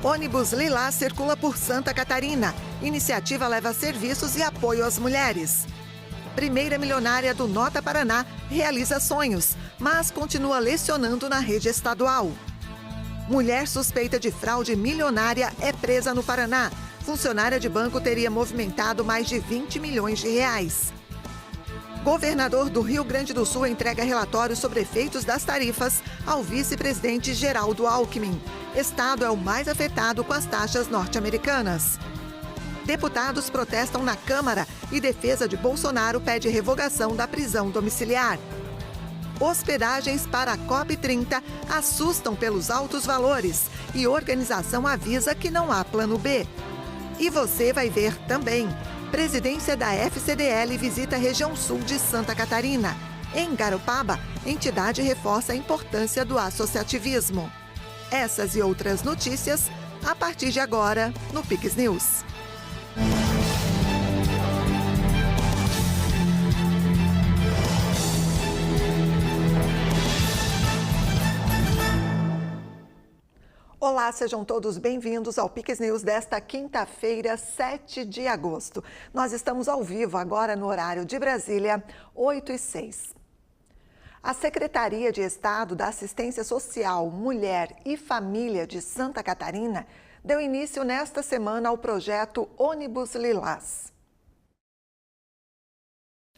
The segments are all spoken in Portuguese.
Ônibus Lilás circula por Santa Catarina. Iniciativa leva serviços e apoio às mulheres. Primeira milionária do Nota Paraná realiza sonhos, mas continua lecionando na rede estadual. Mulher suspeita de fraude milionária é presa no Paraná. Funcionária de banco teria movimentado mais de 20 milhões de reais. Governador do Rio Grande do Sul entrega relatório sobre efeitos das tarifas ao vice-presidente Geraldo Alckmin. Estado é o mais afetado com as taxas norte-americanas. Deputados protestam na Câmara e defesa de Bolsonaro pede revogação da prisão domiciliar. Hospedagens para a COP30 assustam pelos altos valores e organização avisa que não há plano B. E você vai ver também. Presidência da FCDL visita a região sul de Santa Catarina. Em Garopaba, entidade reforça a importância do associativismo. Essas e outras notícias, a partir de agora, no Pix News. Olá, sejam todos bem-vindos ao Pix News desta quinta-feira, 7 de agosto. Nós estamos ao vivo agora no horário de Brasília, 8h06. A Secretaria de Estado da Assistência Social, Mulher e Família de Santa Catarina deu início nesta semana ao projeto Ônibus Lilás.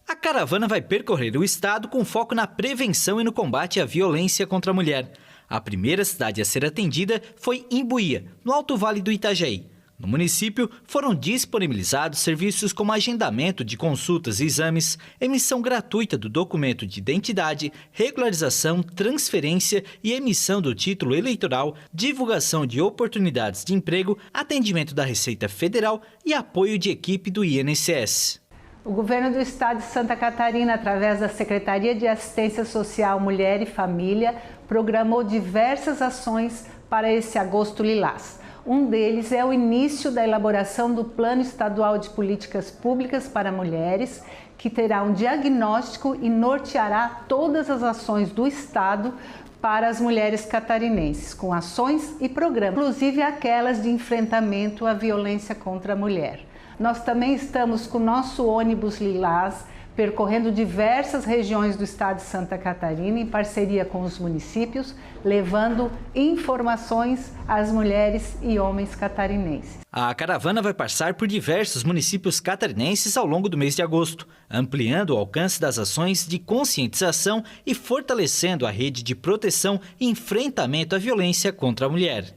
A caravana vai percorrer o estado com foco na prevenção e no combate à violência contra a mulher. A primeira cidade a ser atendida foi Imbuía, no Alto Vale do Itajaí. No município, foram disponibilizados serviços como agendamento de consultas e exames, emissão gratuita do documento de identidade, regularização, transferência e emissão do título eleitoral, divulgação de oportunidades de emprego, atendimento da Receita Federal e apoio de equipe do INSS. O governo do estado de Santa Catarina, através da Secretaria de Assistência Social, Mulher e Família, programou diversas ações para esse agosto lilás. Um deles é o início da elaboração do Plano Estadual de Políticas Públicas para Mulheres, que terá um diagnóstico e norteará todas as ações do estado para as mulheres catarinenses, com ações e programas, inclusive aquelas de enfrentamento à violência contra a mulher. Nós também estamos com o nosso ônibus Lilás, percorrendo diversas regiões do estado de Santa Catarina, em parceria com os municípios, levando informações às mulheres e homens catarinenses. A caravana vai passar por diversos municípios catarinenses ao longo do mês de agosto, ampliando o alcance das ações de conscientização e fortalecendo a rede de proteção e enfrentamento à violência contra a mulher.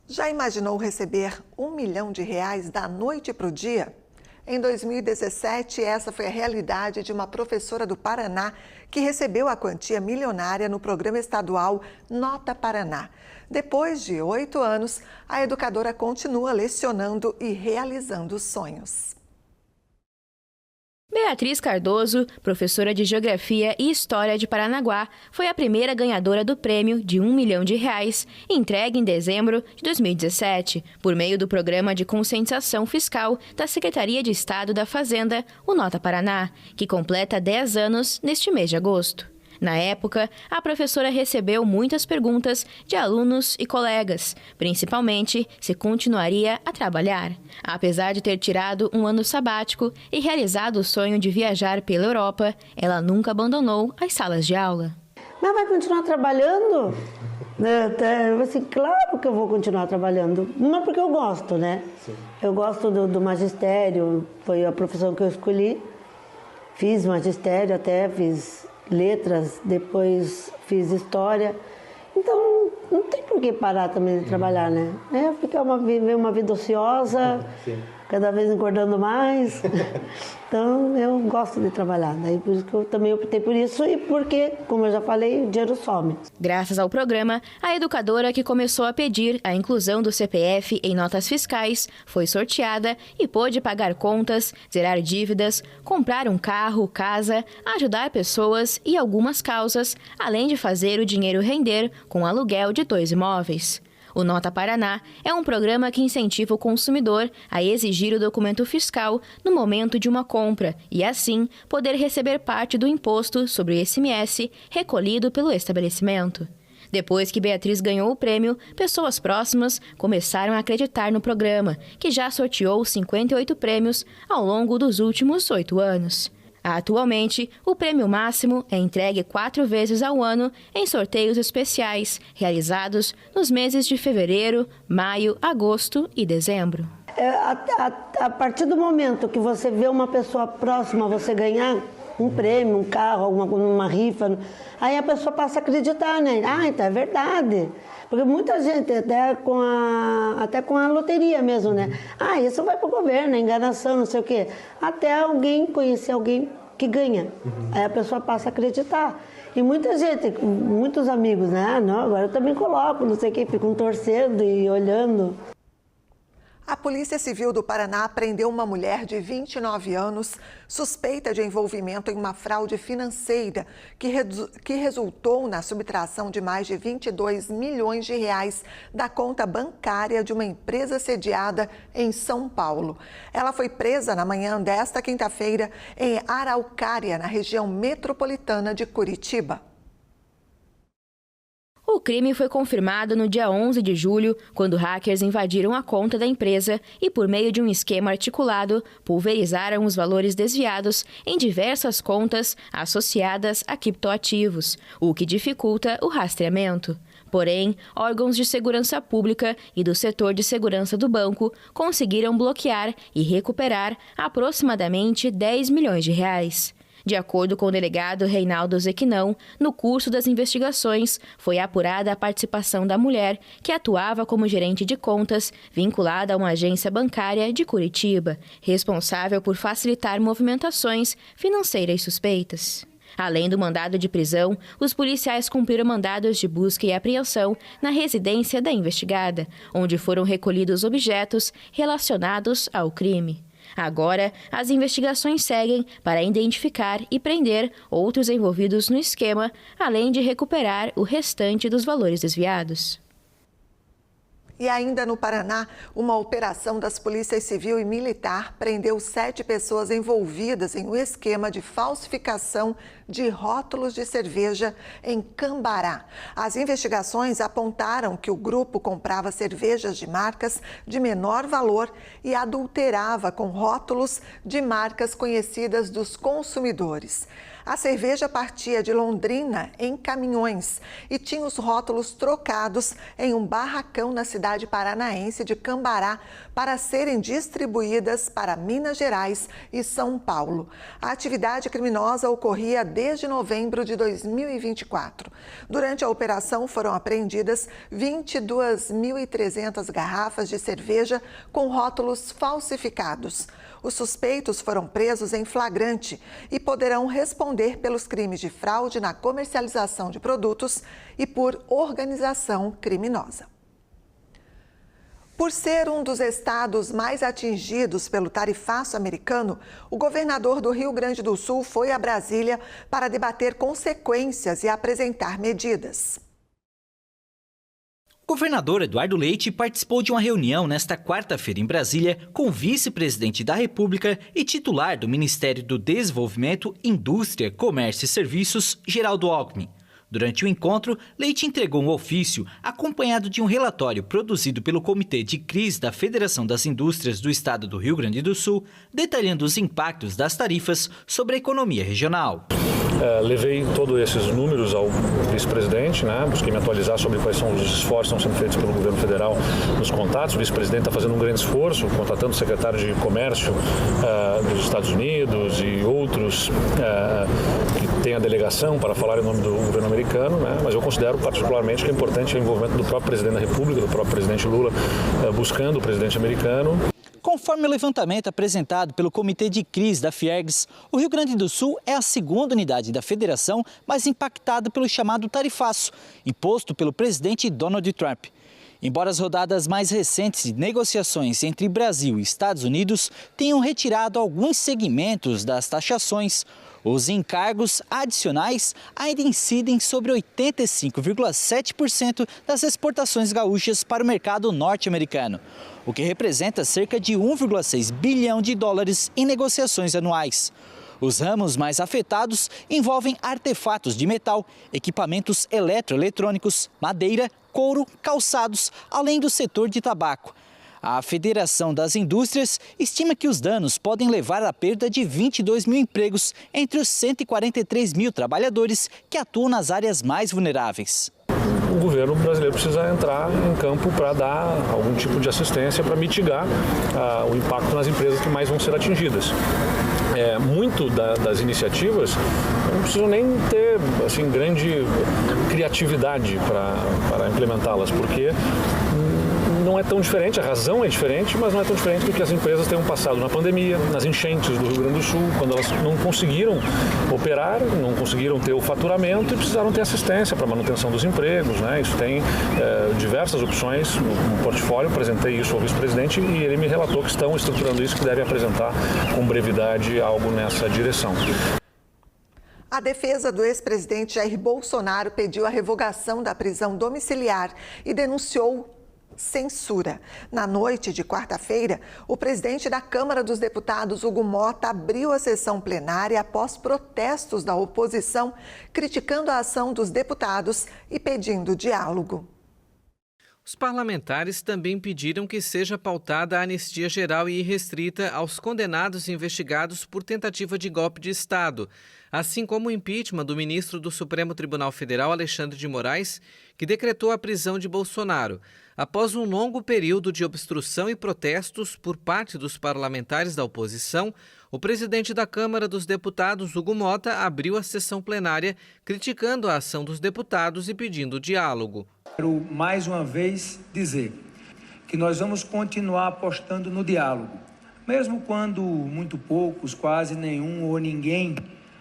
Já imaginou receber R$1 milhão da noite para o dia? Em 2017, essa foi a realidade de uma professora do Paraná que recebeu a quantia milionária no programa estadual Nota Paraná. Depois de 8 anos, a educadora continua lecionando e realizando sonhos. Beatriz Cardoso, professora de Geografia e História de Paranaguá, foi a primeira ganhadora do prêmio de R$1 milhão, entregue em dezembro de 2017, por meio do Programa de Conscientização Fiscal da Secretaria de Estado da Fazenda, o Nota Paraná, que completa 10 anos neste mês de agosto. Na época, a professora recebeu muitas perguntas de alunos e colegas, principalmente se continuaria a trabalhar. Apesar de ter tirado um ano sabático e realizado o sonho de viajar pela Europa, ela nunca abandonou as salas de aula. Mas vai continuar trabalhando? Assim, claro que eu vou continuar trabalhando, mas porque eu gosto, né? Sim. Eu gosto do magistério, foi a profissão que eu escolhi. Fiz magistério até, fiz letras, depois fiz história. Então, não tem por que parar também de trabalhar, né? Viver uma vida ociosa, sim, cada vez engordando mais. Então, eu gosto de trabalhar. Daí, por isso que eu também optei por isso e porque, como eu já falei, o dinheiro some. Graças ao programa, a educadora que começou a pedir a inclusão do CPF em notas fiscais foi sorteada e pôde pagar contas, zerar dívidas, comprar um carro, casa, ajudar pessoas e algumas causas, além de fazer o dinheiro render com o aluguel de 2 imóveis. O Nota Paraná é um programa que incentiva o consumidor a exigir o documento fiscal no momento de uma compra e, assim, poder receber parte do imposto sobre o ICMS recolhido pelo estabelecimento. Depois que Beatriz ganhou o prêmio, pessoas próximas começaram a acreditar no programa, que já sorteou 58 prêmios ao longo dos últimos 8 anos. Atualmente, o prêmio máximo é entregue 4 vezes ao ano em sorteios especiais, realizados nos meses de fevereiro, maio, agosto e dezembro. A partir do momento que você vê uma pessoa próxima você ganhar um prêmio, um carro, uma rifa, aí a pessoa passa a acreditar, né? Ah, então é verdade. Porque muita gente, até com a loteria mesmo, né? Ah, isso vai para o governo, é enganação, não sei o quê. Até alguém conhecer alguém que ganha. Aí a pessoa passa a acreditar. E muita gente, muitos amigos, né? Ah, não, agora eu também coloco, não sei o quê, ficam torcendo e olhando. A Polícia Civil do Paraná prendeu uma mulher de 29 anos suspeita de envolvimento em uma fraude financeira que resultou na subtração de mais de 22 milhões de reais da conta bancária de uma empresa sediada em São Paulo. Ela foi presa na manhã desta quinta-feira em Araucária, na região metropolitana de Curitiba. O crime foi confirmado no dia 11 de julho, quando hackers invadiram a conta da empresa e, por meio de um esquema articulado, pulverizaram os valores desviados em diversas contas associadas a criptoativos, o que dificulta o rastreamento. Porém, órgãos de segurança pública e do setor de segurança do banco conseguiram bloquear e recuperar aproximadamente 10 milhões de reais. De acordo com o delegado Reinaldo Zequinão, no curso das investigações foi apurada a participação da mulher que atuava como gerente de contas vinculada a uma agência bancária de Curitiba, responsável por facilitar movimentações financeiras suspeitas. Além do mandado de prisão, os policiais cumpriram mandados de busca e apreensão na residência da investigada, onde foram recolhidos objetos relacionados ao crime. Agora, as investigações seguem para identificar e prender outros envolvidos no esquema, além de recuperar o restante dos valores desviados. E ainda no Paraná, uma operação das polícias civil e militar prendeu 7 pessoas envolvidas em um esquema de falsificação de rótulos de cerveja em Cambará. As investigações apontaram que o grupo comprava cervejas de marcas de menor valor e adulterava com rótulos de marcas conhecidas dos consumidores. A cerveja partia de Londrina em caminhões e tinha os rótulos trocados em um barracão na cidade paranaense de Cambará para serem distribuídas para Minas Gerais e São Paulo. A atividade criminosa ocorria desde novembro de 2024. Durante a operação foram apreendidas 22.300 garrafas de cerveja com rótulos falsificados. Os suspeitos foram presos em flagrante e poderão responder pelos crimes de fraude na comercialização de produtos e por organização criminosa. Por ser um dos estados mais atingidos pelo tarifaço americano, o governador do Rio Grande do Sul foi a Brasília para debater consequências e apresentar medidas. O governador Eduardo Leite participou de uma reunião nesta quarta-feira em Brasília com o vice-presidente da República e titular do Ministério do Desenvolvimento, Indústria, Comércio e Serviços, Geraldo Alckmin. Durante o encontro, Leite entregou um ofício acompanhado de um relatório produzido pelo Comitê de Crise da Federação das Indústrias do Estado do Rio Grande do Sul, detalhando os impactos das tarifas sobre a economia regional. Levei todos esses números ao vice-presidente, busquei me atualizar sobre quais são os esforços que estão sendo feitos pelo governo federal nos contatos. O vice-presidente está fazendo um grande esforço, contratando o secretário de Comércio dos Estados Unidos e outros que têm a delegação para falar em nome do governo americano, mas eu considero particularmente que é importante o envolvimento do próprio presidente da República, do próprio presidente Lula, buscando o presidente americano. Conforme o levantamento apresentado pelo Comitê de Crise da Fiergs, o Rio Grande do Sul é a segunda unidade da federação mais impactada pelo chamado tarifaço, imposto pelo presidente Donald Trump. Embora as rodadas mais recentes de negociações entre Brasil e Estados Unidos tenham retirado alguns segmentos das taxações, os encargos adicionais ainda incidem sobre 85,7% das exportações gaúchas para o mercado norte-americano, o que representa cerca de 1,6 bilhão de dólares em negociações anuais. Os ramos mais afetados envolvem artefatos de metal, equipamentos eletroeletrônicos, madeira, couro, calçados, além do setor de tabaco. A Federação das Indústrias estima que os danos podem levar à perda de 22 mil empregos entre os 143 mil trabalhadores que atuam nas áreas mais vulneráveis. O governo brasileiro precisa entrar em campo para dar algum tipo de assistência para mitigar o impacto nas empresas que mais vão ser atingidas. Muito das iniciativas não precisam nem ter assim, grande criatividade para implementá-las, porque não é tão diferente, a razão é diferente, mas não é tão diferente do que as empresas tenham passado na pandemia, nas enchentes do Rio Grande do Sul, quando elas não conseguiram operar, não conseguiram ter o faturamento e precisaram ter assistência para a manutenção dos empregos, né? Isso tem diversas opções no portfólio, apresentei isso ao vice-presidente e ele me relatou que estão estruturando isso, que devem apresentar com brevidade algo nessa direção. A defesa do ex-presidente Jair Bolsonaro pediu a revogação da prisão domiciliar e denunciou censura. Na noite de quarta-feira, o presidente da Câmara dos Deputados, Hugo Mota, abriu a sessão plenária após protestos da oposição, criticando a ação dos deputados e pedindo diálogo. Os parlamentares também pediram que seja pautada a anistia geral e irrestrita aos condenados e investigados por tentativa de golpe de Estado, assim como o impeachment do ministro do Supremo Tribunal Federal, Alexandre de Moraes, que decretou a prisão de Bolsonaro. Após um longo período de obstrução e protestos por parte dos parlamentares da oposição, o presidente da Câmara dos Deputados, Hugo Mota, abriu a sessão plenária criticando a ação dos deputados e pedindo diálogo. Quero mais uma vez dizer que nós vamos continuar apostando no diálogo, mesmo quando muito poucos, quase nenhum ou ninguém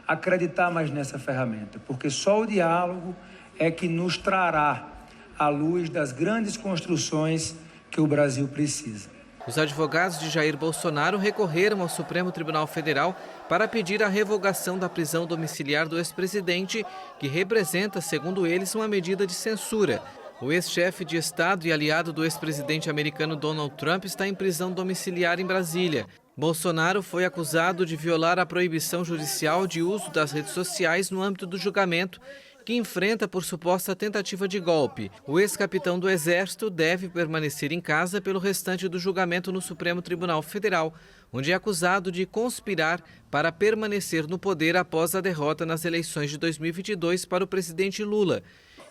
acreditar mais nessa ferramenta, porque só o diálogo é que nos trará à luz das grandes construções que o Brasil precisa. Os advogados de Jair Bolsonaro recorreram ao Supremo Tribunal Federal para pedir a revogação da prisão domiciliar do ex-presidente, que representa, segundo eles, uma medida de censura. O ex-chefe de Estado e aliado do ex-presidente americano Donald Trump está em prisão domiciliar em Brasília. Bolsonaro foi acusado de violar a proibição judicial de uso das redes sociais no âmbito do julgamento, que enfrenta por suposta tentativa de golpe. O ex-capitão do Exército deve permanecer em casa pelo restante do julgamento no Supremo Tribunal Federal, onde é acusado de conspirar para permanecer no poder após a derrota nas eleições de 2022 para o presidente Lula.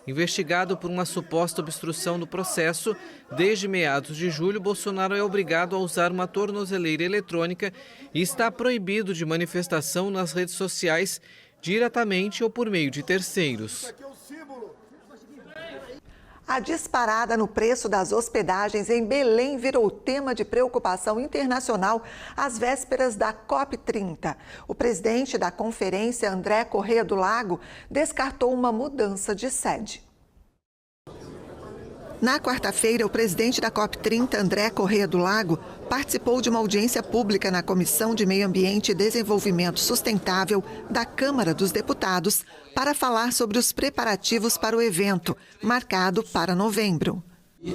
Investigado por uma suposta obstrução no processo, desde meados de julho, Bolsonaro é obrigado a usar uma tornozeleira eletrônica e está proibido de manifestação nas redes sociais, diretamente ou por meio de terceiros. A disparada no preço das hospedagens em Belém virou tema de preocupação internacional às vésperas da COP30. O presidente da conferência, André Corrêa do Lago, descartou uma mudança de sede. Na quarta-feira, o presidente da COP30, André Corrêa do Lago, participou de uma audiência pública na Comissão de Meio Ambiente e Desenvolvimento Sustentável da Câmara dos Deputados para falar sobre os preparativos para o evento, marcado para novembro.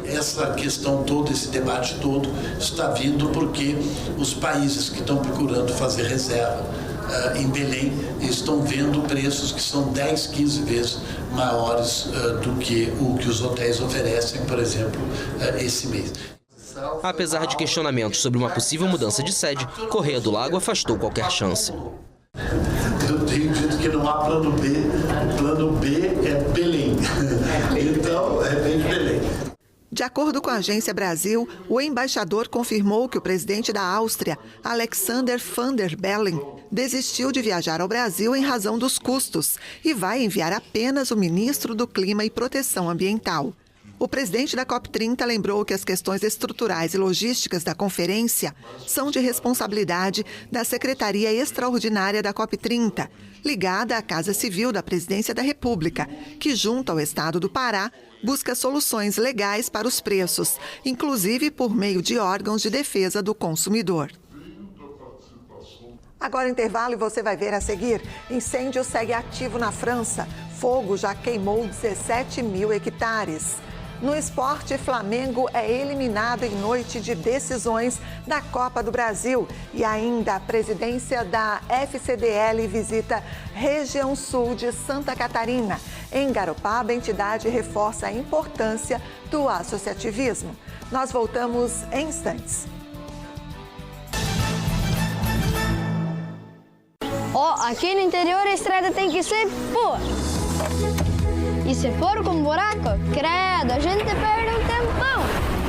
Essa questão toda, esse debate todo, está vindo porque os países que estão procurando fazer reserva em Belém estão vendo preços que são 10, 15 vezes maiores do que o que os hotéis oferecem, por exemplo, esse mês. Apesar de questionamentos sobre uma possível mudança de sede, Corrêa do Lago afastou qualquer chance. Eu tenho dito que não há plano B, o plano B é Belém, então é bem Belém. De acordo com a Agência Brasil, o embaixador confirmou que o presidente da Áustria, Alexander Van der Bellen, desistiu de viajar ao Brasil em razão dos custos e vai enviar apenas o ministro do Clima e Proteção Ambiental. O presidente da COP30 lembrou que as questões estruturais e logísticas da conferência são de responsabilidade da Secretaria Extraordinária da COP30, ligada à Casa Civil da Presidência da República, que, junto ao Estado do Pará, busca soluções legais para os preços, inclusive por meio de órgãos de defesa do consumidor. Agora intervalo e você vai ver a seguir. Incêndio segue ativo na França. Fogo já queimou 17 mil hectares. No esporte, Flamengo é eliminado em noite de decisões da Copa do Brasil. E ainda a presidência da FCDL visita região sul de Santa Catarina. Em Garopaba, a entidade reforça a importância do associativismo. Nós voltamos em instantes. Aqui no interior a estrada tem que ser boa. E se for com buraco, credo, a gente perde um tempão.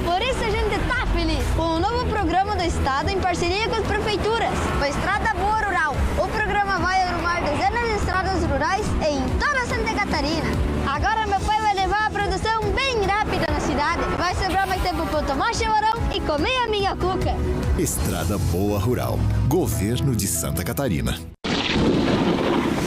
Por isso a gente tá feliz com o novo programa do Estado em parceria com as prefeituras. O Estrada Boa Rural. O programa vai arrumar dezenas de estradas rurais em toda Santa Catarina. Agora meu pai vai levar a produção bem rápida na cidade. Vai sobrar mais tempo para tomar chimarrão e comer a minha cuca. Estrada Boa Rural. Governo de Santa Catarina.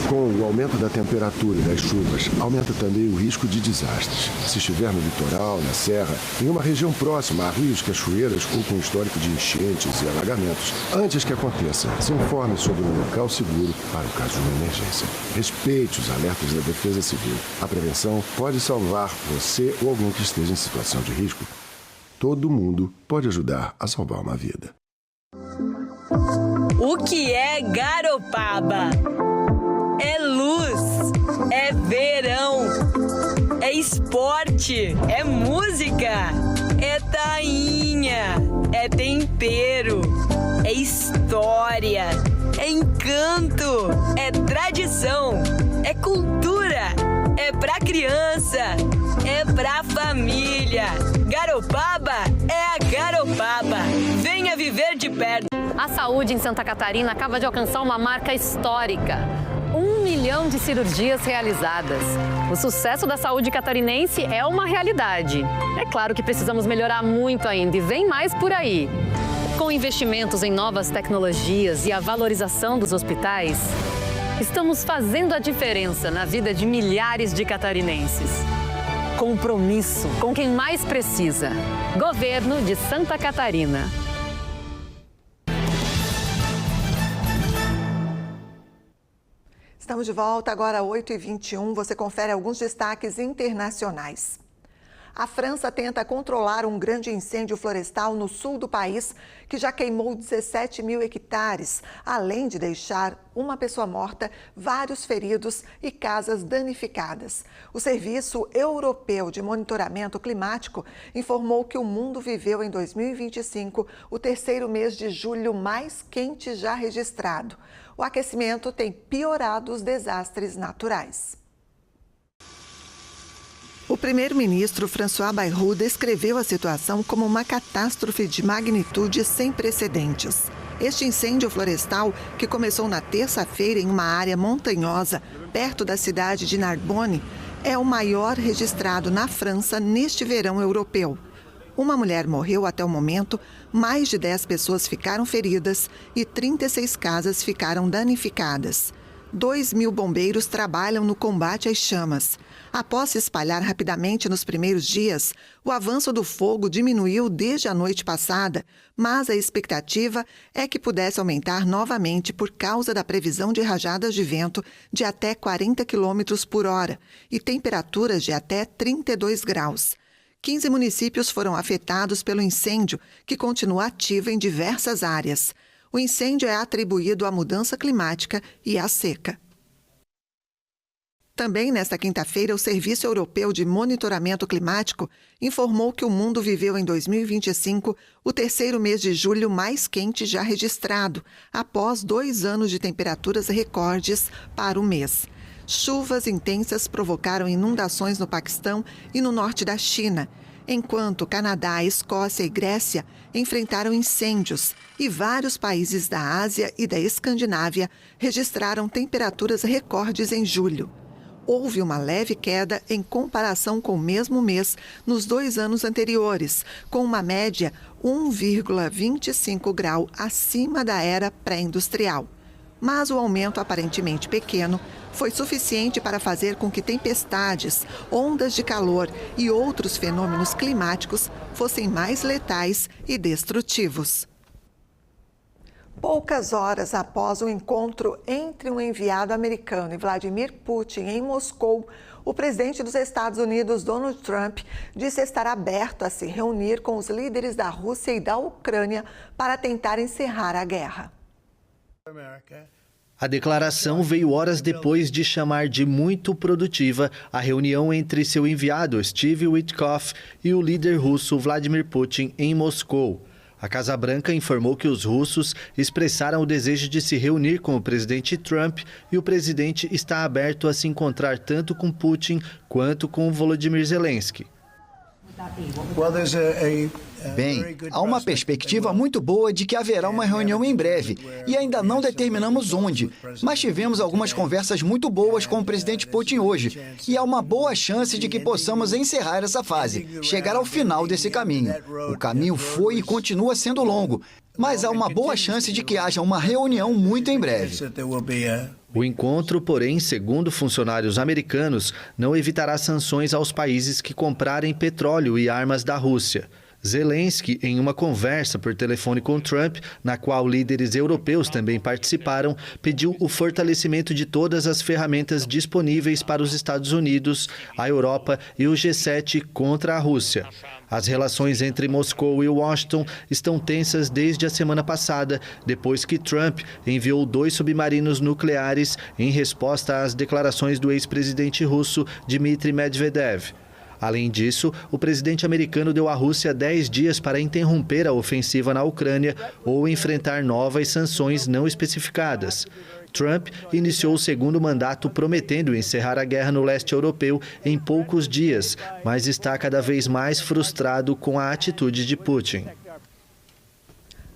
Com o aumento da temperatura e das chuvas, aumenta também o risco de desastres. Se estiver no litoral, na serra, em uma região próxima a rios, cachoeiras ou com histórico de enchentes e alagamentos, antes que aconteça, se informe sobre um local seguro para o caso de uma emergência. Respeite os alertas da Defesa Civil. A prevenção pode salvar você ou alguém que esteja em situação de risco. Todo mundo pode ajudar a salvar uma vida. O que é Garopaba? É luz, é verão, é esporte, é música, é tainha, é tempero, é história, é encanto, é tradição, é cultura, é pra criança, é pra família. Garopaba é a Garopaba. Venha viver de perto. A saúde em Santa Catarina acaba de alcançar uma marca histórica. 1 milhão de cirurgias realizadas. O sucesso da saúde catarinense é uma realidade. É claro que precisamos melhorar muito ainda e vem mais por aí. Com investimentos em novas tecnologias e a valorização dos hospitais, estamos fazendo a diferença na vida de milhares de catarinenses. Compromisso com quem mais precisa. Governo de Santa Catarina. Estamos de volta agora, 8h21. Você confere alguns destaques internacionais. A França tenta controlar um grande incêndio florestal no sul do país, que já queimou 17 mil hectares, além de deixar uma pessoa morta, vários feridos e casas danificadas. O Serviço Europeu de Monitoramento Climático informou que o mundo viveu em 2025 o terceiro mês de julho mais quente já registrado. O aquecimento tem piorado os desastres naturais. O primeiro-ministro François Bayrou descreveu a situação como uma catástrofe de magnitude sem precedentes. Este incêndio florestal, que começou na terça-feira em uma área montanhosa, perto da cidade de Narbonne, é o maior registrado na França neste verão europeu. Uma mulher morreu até o momento, mais de 10 pessoas ficaram feridas e 36 casas ficaram danificadas. 2.000 bombeiros trabalham no combate às chamas. Após se espalhar rapidamente nos primeiros dias, o avanço do fogo diminuiu desde a noite passada, mas a expectativa é que pudesse aumentar novamente por causa da previsão de rajadas de vento de até 40 km por hora e temperaturas de até 32 graus. 15 municípios foram afetados pelo incêndio, que continua ativo em diversas áreas. O incêndio é atribuído à mudança climática e à seca. Também nesta quinta-feira, o Serviço Europeu de Monitoramento Climático informou que o mundo viveu em 2025 o terceiro mês de julho mais quente já registrado, após 2 anos de temperaturas recordes para o mês. Chuvas intensas provocaram inundações no Paquistão e no norte da China, enquanto Canadá, Escócia e Grécia enfrentaram incêndios e vários países da Ásia e da Escandinávia registraram temperaturas recordes em julho. Houve uma leve queda em comparação com o mesmo mês nos 2 anos anteriores, com uma média 1,25 grau acima da era pré-industrial. Mas o aumento aparentemente pequeno foi suficiente para fazer com que tempestades, ondas de calor e outros fenômenos climáticos fossem mais letais e destrutivos. Poucas horas após o encontro entre um enviado americano e Vladimir Putin em Moscou, o presidente dos Estados Unidos, Donald Trump, disse estar aberto a se reunir com os líderes da Rússia e da Ucrânia para tentar encerrar a guerra. A declaração veio horas depois de chamar de muito produtiva a reunião entre seu enviado Steve Witkoff e o líder russo Vladimir Putin em Moscou. A Casa Branca informou que os russos expressaram o desejo de se reunir com o presidente Trump e o presidente está aberto a se encontrar tanto com Putin quanto com Volodymyr Zelensky. Bem, há uma perspectiva muito boa de que haverá uma reunião em breve e ainda não determinamos onde, mas tivemos algumas conversas muito boas com o presidente Putin hoje e há uma boa chance de que possamos encerrar essa fase, chegar ao final desse caminho. O caminho foi e continua sendo longo, mas há uma boa chance de que haja uma reunião muito em breve. O encontro, porém, segundo funcionários americanos, não evitará sanções aos países que comprarem petróleo e armas da Rússia. Zelensky, em uma conversa por telefone com Trump, na qual líderes europeus também participaram, pediu o fortalecimento de todas as ferramentas disponíveis para os Estados Unidos, a Europa e o G7 contra a Rússia. As relações entre Moscou e Washington estão tensas desde a semana passada, depois que Trump enviou 2 submarinos nucleares em resposta às declarações do ex-presidente russo Dmitry Medvedev. Além disso, o presidente americano deu à Rússia 10 dias para interromper a ofensiva na Ucrânia ou enfrentar novas sanções não especificadas. Trump iniciou o segundo mandato prometendo encerrar a guerra no leste europeu em poucos dias, mas está cada vez mais frustrado com a atitude de Putin.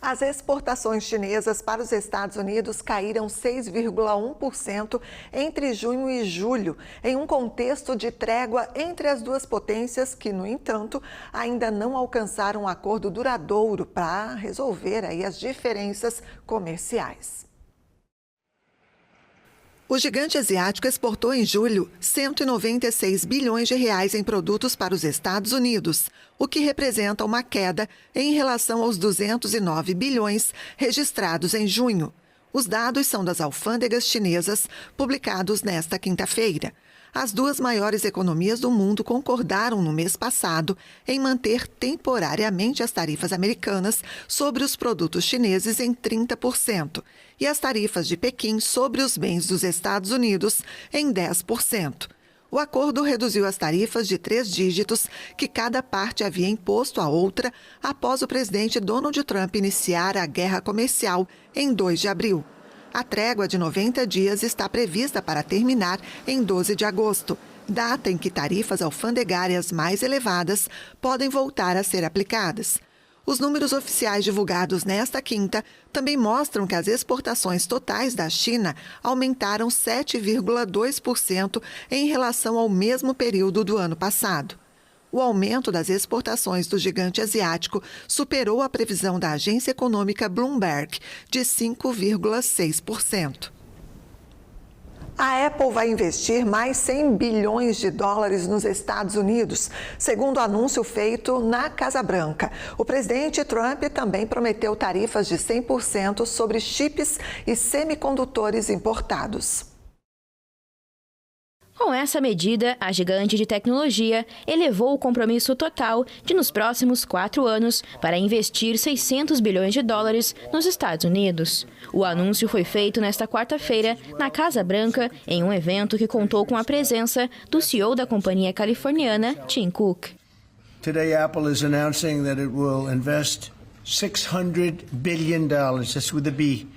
As exportações chinesas para os Estados Unidos caíram 6,1% entre junho e julho, em um contexto de trégua entre as duas potências que, no entanto, ainda não alcançaram um acordo duradouro para resolver aí as diferenças comerciais. O gigante asiático exportou em julho 196 bilhões de reais em produtos para os Estados Unidos, o que representa uma queda em relação aos 209 bilhões registrados em junho. Os dados são das alfândegas chinesas, publicados nesta quinta-feira. As duas maiores economias do mundo concordaram no mês passado em manter temporariamente as tarifas americanas sobre os produtos chineses em 30% e as tarifas de Pequim sobre os bens dos Estados Unidos em 10%. O acordo reduziu as tarifas de 3 dígitos que cada parte havia imposto à outra após o presidente Donald Trump iniciar a guerra comercial em 2 de abril. A trégua de 90 dias está prevista para terminar em 12 de agosto, data em que tarifas alfandegárias mais elevadas podem voltar a ser aplicadas. Os números oficiais divulgados nesta quinta também mostram que as exportações totais da China aumentaram 7,2% em relação ao mesmo período do ano passado. O aumento das exportações do gigante asiático superou a previsão da agência econômica Bloomberg, de 5,6%. A Apple vai investir mais 100 bilhões de dólares nos Estados Unidos, segundo o anúncio feito na Casa Branca. O presidente Trump também prometeu tarifas de 100% sobre chips e semicondutores importados. Com essa medida, a gigante de tecnologia elevou o compromisso total de, nos próximos 4 anos, para investir 600 bilhões de dólares nos Estados Unidos. O anúncio foi feito nesta quarta-feira na Casa Branca, em um evento que contou com a presença do CEO da companhia californiana, Tim Cook. Today, Apple is announcing that it will invest $600 billion. That's with a B.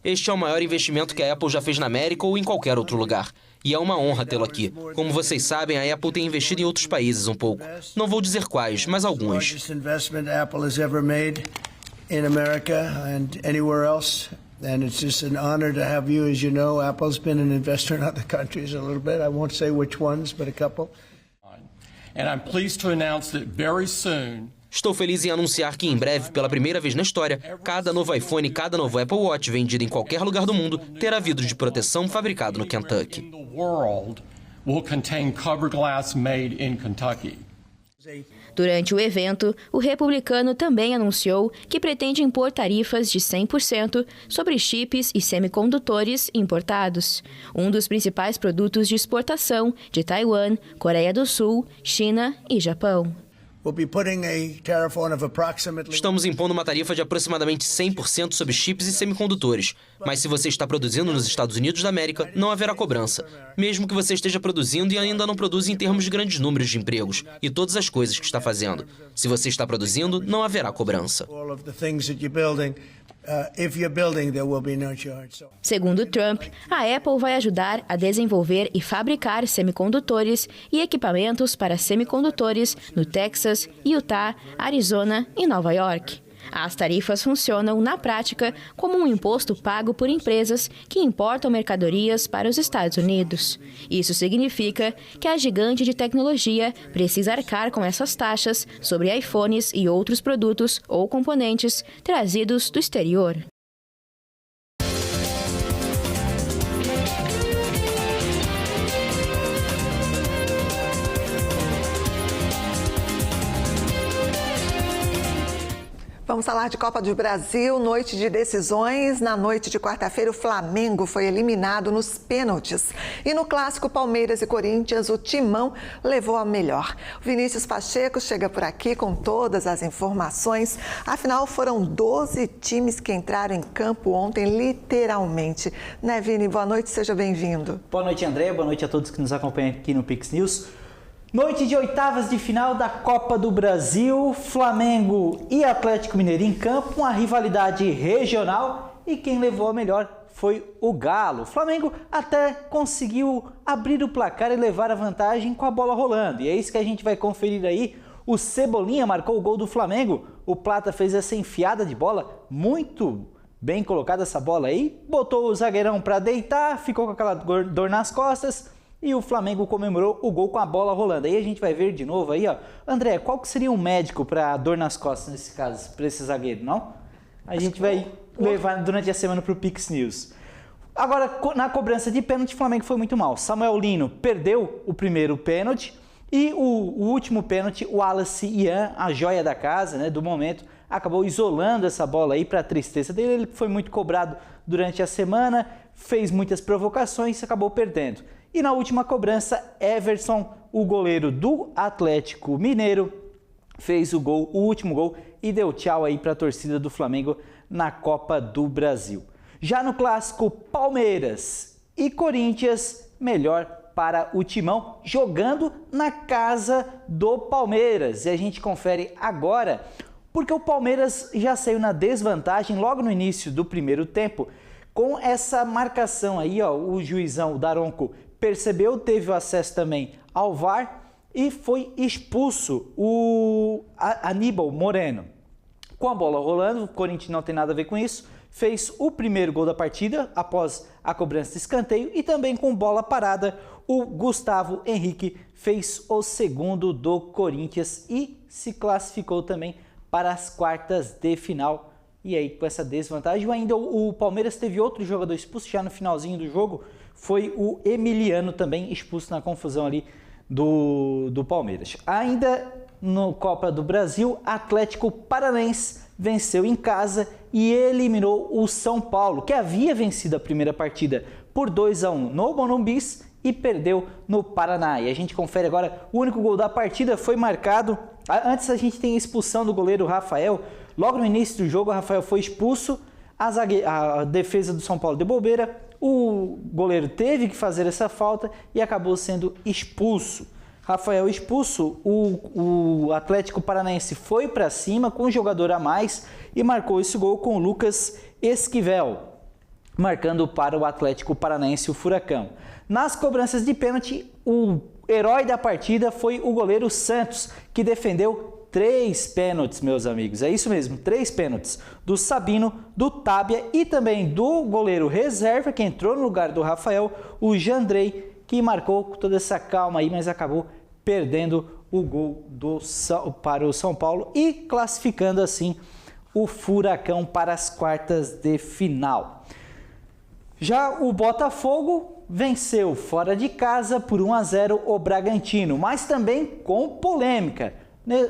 Este é o maior investimento que a Apple já fez na América ou em qualquer outro lugar. E é uma honra tê-lo aqui. Como vocês sabem, a Apple tem investido em outros países um pouco. Não vou dizer quais, mas alguns. And it's just an honor to have you. As you know, Apple's been an investor in other countries a little bit. I won't say which ones, but a couple. And I'm pleased to announce that very soon. Estou feliz em anunciar que em breve, pela primeira vez na história, cada novo iPhone e cada novo Apple Watch vendido em qualquer lugar do mundo terá vidro de proteção fabricado no Kentucky. Durante o evento, o republicano também anunciou que pretende impor tarifas de 100% sobre chips e semicondutores importados, um dos principais produtos de exportação de Taiwan, Coreia do Sul, China e Japão. Estamos impondo uma tarifa de aproximadamente 100% sobre chips e semicondutores. Mas se você está produzindo nos Estados Unidos da América, não haverá cobrança. Mesmo que você esteja produzindo e ainda não produza em termos de grandes números de empregos e todas as coisas que está fazendo. Se você está produzindo, não haverá cobrança. Segundo Trump, a Apple vai ajudar a desenvolver e fabricar semicondutores e equipamentos para semicondutores no Texas, Utah, Arizona e Nova York. As tarifas funcionam, na prática, como um imposto pago por empresas que importam mercadorias para os Estados Unidos. Isso significa que a gigante de tecnologia precisa arcar com essas taxas sobre iPhones e outros produtos ou componentes trazidos do exterior. Vamos falar de Copa do Brasil, noite de decisões. Na noite de quarta-feira, o Flamengo foi eliminado nos pênaltis. E no clássico Palmeiras e Corinthians, o Timão levou a melhor. O Vinícius Pacheco chega por aqui com todas as informações. Afinal, foram 12 times que entraram em campo ontem, literalmente. Né, Vini? Boa noite, seja bem-vindo. Boa noite, André. Boa noite a todos que nos acompanham aqui no Pix News. Noite de oitavas de final da Copa do Brasil, Flamengo e Atlético Mineiro em campo, uma rivalidade regional e quem levou a melhor foi o Galo. O Flamengo até conseguiu abrir o placar e levar a vantagem com a bola rolando. E é isso que a gente vai conferir aí. O Cebolinha marcou o gol do Flamengo, o Plata fez essa enfiada de bola, muito bem colocada essa bola aí, botou o zagueirão para deitar, ficou com aquela dor nas costas. E o Flamengo comemorou o gol com a bola rolando. Aí a gente vai ver de novo aí, ó. André, qual que seria um médico para dor nas costas nesse caso, para esse zagueiro, não? A gente vai levar durante a semana para o Pix News. Agora, na cobrança de pênalti, o Flamengo foi muito mal. Samuel Lino perdeu o primeiro pênalti e o último pênalti, o Wallace Ian, a joia da casa, né, do momento, acabou isolando essa bola aí para a tristeza dele. Ele foi muito cobrado durante a semana, fez muitas provocações e acabou perdendo. E na última cobrança, Everson, o goleiro do Atlético Mineiro, fez o gol, o último gol, e deu tchau aí para a torcida do Flamengo na Copa do Brasil. Já no clássico Palmeiras e Corinthians, melhor para o Timão, jogando na casa do Palmeiras. E a gente confere agora, porque o Palmeiras já saiu na desvantagem logo no início do primeiro tempo, com essa marcação aí, ó, o juizão, o Daronco, percebeu, teve o acesso também ao VAR e foi expulso o Aníbal Moreno. Com a bola rolando, o Corinthians não tem nada a ver com isso, fez o primeiro gol da partida após a cobrança de escanteio e também com bola parada, o Gustavo Henrique fez o segundo do Corinthians e se classificou também para as quartas de final. E aí, com essa desvantagem, ainda o Palmeiras teve outro jogador expulso já no finalzinho do jogo, foi o Emiliano também expulso na confusão ali do Palmeiras. Ainda no Copa do Brasil, Atlético Paranaense venceu em casa e eliminou o São Paulo, que havia vencido a primeira partida por 2-1 no Morumbi e perdeu no Paraná. E a gente confere agora, o único gol da partida foi marcado, antes a gente tem a expulsão do goleiro Rafael. Logo no início do jogo, o Rafael foi expulso, a defesa do São Paulo de bobeira, o goleiro teve que fazer essa falta e acabou sendo expulso. Rafael expulso, o Atlético Paranaense foi para cima com um jogador a mais e marcou esse gol com o Lucas Esquivel, marcando para o Atlético Paranaense o Furacão. Nas cobranças de pênalti, o herói da partida foi o goleiro Santos, que defendeu 3 pênaltis, meus amigos. É isso mesmo, 3 pênaltis. Do Sabino, do Tábia e também do goleiro reserva, que entrou no lugar do Rafael, o Jandrei, que marcou com toda essa calma aí, mas acabou perdendo o gol para o São Paulo e classificando assim o Furacão para as quartas de final. Já o Botafogo venceu fora de casa por 1-0 o Bragantino, mas também com polêmica.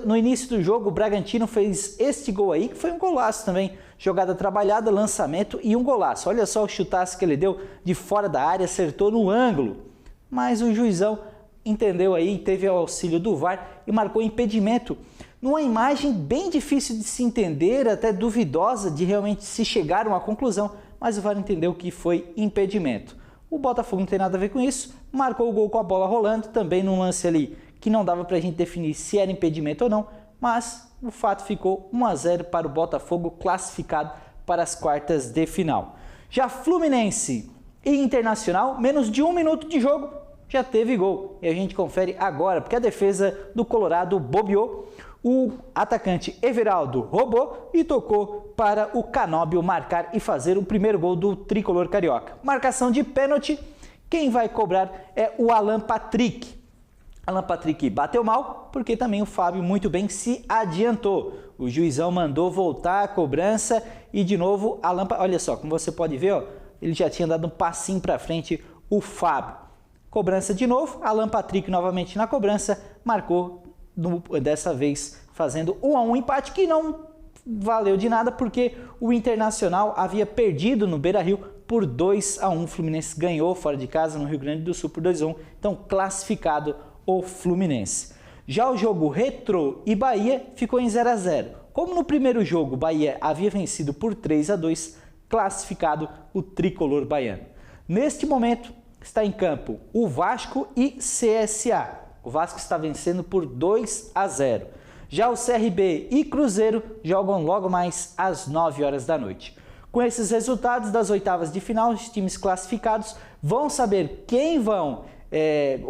No início do jogo, o Bragantino fez este gol aí, que foi um golaço também. Jogada trabalhada, lançamento e um golaço. Olha só o chutaço que ele deu de fora da área, acertou no ângulo. Mas o juizão entendeu aí, teve o auxílio do VAR e marcou impedimento. Numa imagem bem difícil de se entender, até duvidosa de realmente se chegar a uma conclusão, mas o VAR entendeu que foi impedimento. O Botafogo não tem nada a ver com isso, marcou o gol com a bola rolando, também num lance ali que não dava para a gente definir se era impedimento ou não, mas o fato ficou 1-0 para o Botafogo, classificado para as quartas de final. Já Fluminense e Internacional, menos de 1 minuto de jogo, já teve gol. E a gente confere agora, porque a defesa do Colorado bobeou, o atacante Everaldo roubou e tocou para o Canóbio marcar e fazer o primeiro gol do tricolor carioca. Marcação de pênalti, quem vai cobrar é o Alan Patrick. Alan Patrick bateu mal, porque também o Fábio muito bem se adiantou. O juizão mandou voltar a cobrança e de novo Alan Patrick. Olha só, como você pode ver, ó, ele já tinha dado um passinho para frente, o Fábio. Cobrança de novo, Alan Patrick novamente na cobrança, marcou dessa vez fazendo 1-1, empate que não valeu de nada porque o Internacional havia perdido no Beira-Rio por 2-1. O Fluminense ganhou fora de casa no Rio Grande do Sul por 2-1, então classificado o Fluminense. Já o jogo Retrô e Bahia ficou em 0-0. Como no primeiro jogo o Bahia havia vencido por 3-2, classificado o tricolor baiano. Neste momento está em campo o Vasco e CSA. O Vasco está vencendo por 2-0. Já o CRB e Cruzeiro jogam logo mais às 9 horas da noite. Com esses resultados das oitavas de final, os times classificados vão saber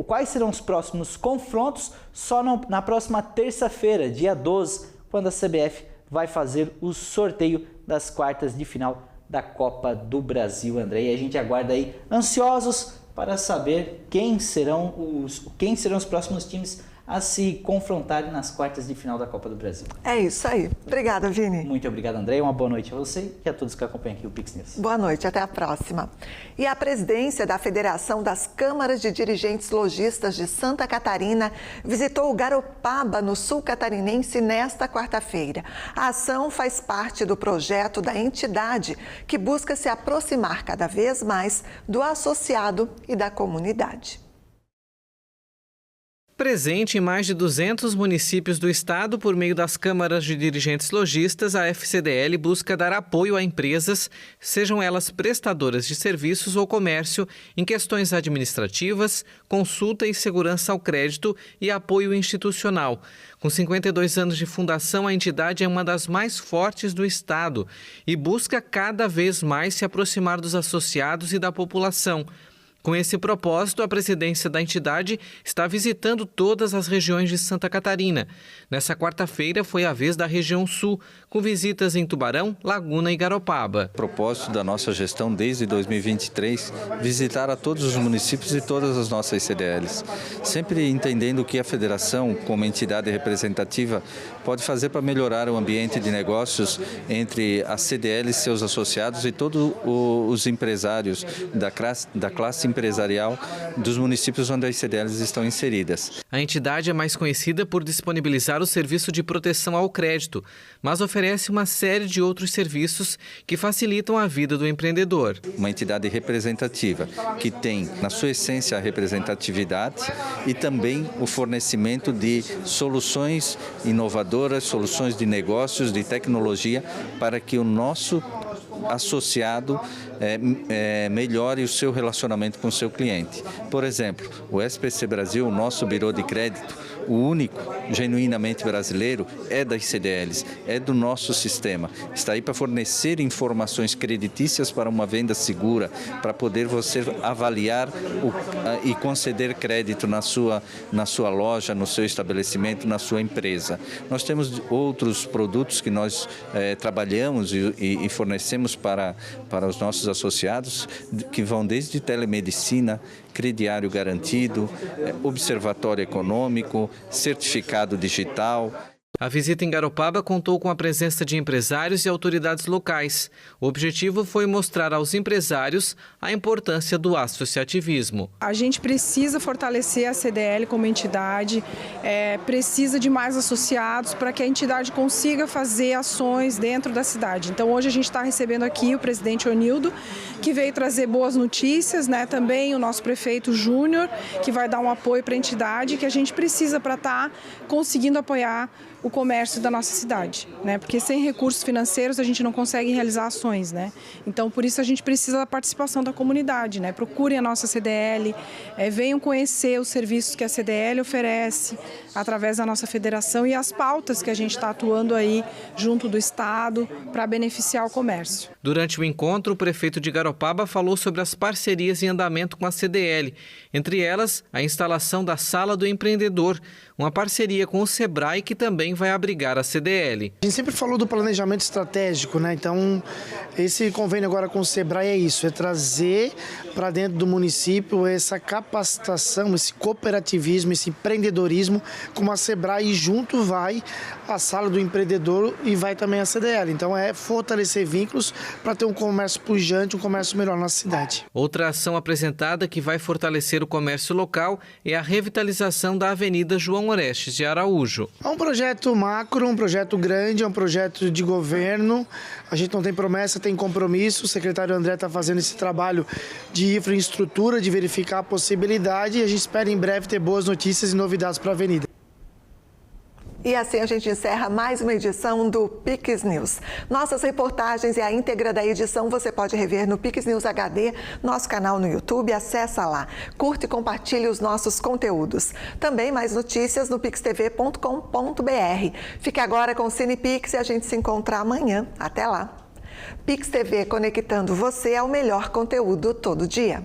quais serão os próximos confrontos só na próxima terça-feira, dia 12, quando a CBF vai fazer o sorteio das quartas de final da Copa do Brasil, André. E a gente aguarda aí ansiosos para saber quem serão os próximos times a se confrontarem nas quartas de final da Copa do Brasil. É isso aí. Obrigada, Vini. Muito obrigado, André. Uma boa noite a você e a todos que acompanham aqui o Pix News. Boa noite, até a próxima. E a presidência da Federação das Câmaras de Dirigentes Lojistas de Santa Catarina visitou o Garopaba, no sul catarinense, nesta quarta-feira. A ação faz parte do projeto da entidade, que busca se aproximar cada vez mais do associado e da comunidade. Presente em mais de 200 municípios do estado por meio das câmaras de dirigentes lojistas, a FCDL busca dar apoio a empresas, sejam elas prestadoras de serviços ou comércio, em questões administrativas, consulta e segurança ao crédito e apoio institucional. Com 52 anos de fundação, a entidade é uma das mais fortes do estado e busca cada vez mais se aproximar dos associados e da população. Com esse propósito, a presidência da entidade está visitando todas as regiões de Santa Catarina. Nessa quarta-feira foi a vez da região sul, com visitas em Tubarão, Laguna e Garopaba. O propósito da nossa gestão desde 2023, visitar a todos os municípios e todas as nossas CDLs, sempre entendendo o que a federação, como entidade representativa, pode fazer para melhorar o ambiente de negócios entre a CDL e seus associados e todos os empresários da classe empresarial dos municípios onde as CDLs estão inseridas. A entidade é mais conhecida por disponibilizar o serviço de proteção ao crédito, mas oferece uma série de outros serviços que facilitam a vida do empreendedor. Uma entidade representativa que tem, na sua essência, a representatividade e também o fornecimento de soluções inovadoras, soluções de negócios, de tecnologia, para que o nosso associado melhore o seu relacionamento com o seu cliente. Por exemplo, o SPC Brasil, o nosso birô de crédito, o único, genuinamente brasileiro, é das CDLs, é do nosso sistema. Está aí para fornecer informações creditícias para uma venda segura, para poder você avaliar e conceder crédito na sua loja, no seu estabelecimento, na sua empresa. Nós temos outros produtos que nós trabalhamos e fornecemos para os nossos associados, que vão desde telemedicina, crediário garantido, observatório econômico, certificado digital. A visita em Garopaba contou com a presença de empresários e autoridades locais. O objetivo foi mostrar aos empresários a importância do associativismo. A gente precisa fortalecer a CDL como entidade, precisa de mais associados para que a entidade consiga fazer ações dentro da cidade. Então hoje a gente está recebendo aqui o presidente Onildo, que veio trazer boas notícias, né? Também o nosso prefeito Júnior, que vai dar um apoio para a entidade, que a gente precisa para estar conseguindo apoiar o comércio da nossa cidade, né? Porque sem recursos financeiros a gente não consegue realizar ações, né? Então por isso a gente precisa da participação da comunidade, né? Procurem a nossa CDL, venham conhecer os serviços que a CDL oferece através da nossa federação e as pautas que a gente está atuando aí junto do Estado para beneficiar o comércio. Durante o encontro, o prefeito de Garopaba falou sobre as parcerias em andamento com a CDL, entre elas a instalação da Sala do Empreendedor, uma parceria com o Sebrae que também vai abrigar a CDL. A gente sempre falou do planejamento estratégico, né? Então, esse convênio agora com o Sebrae é isso, é trazer para dentro do município essa capacitação, esse cooperativismo, esse empreendedorismo, como a Sebrae, e junto vai a Sala do Empreendedor e vai também a CDL. Então, é fortalecer vínculos para ter um comércio pujante, um comércio melhor na cidade. Outra ação apresentada que vai fortalecer o comércio local é a revitalização da Avenida João Orestes de Araújo. É um projeto macro, um projeto grande, é um projeto de governo. A gente não tem promessa, tem compromisso. O secretário André está fazendo esse trabalho de infraestrutura, de verificar a possibilidade, e a gente espera em breve ter boas notícias e novidades para a avenida. E assim a gente encerra mais uma edição do Pix News. Nossas reportagens e a íntegra da edição você pode rever no Pix News HD, nosso canal no YouTube. Acessa lá, curte e compartilhe os nossos conteúdos. Também mais notícias no pixtv.com.br. Fique agora com o CinePix e a gente se encontra amanhã. Até lá. Pix TV, conectando você ao melhor conteúdo todo dia.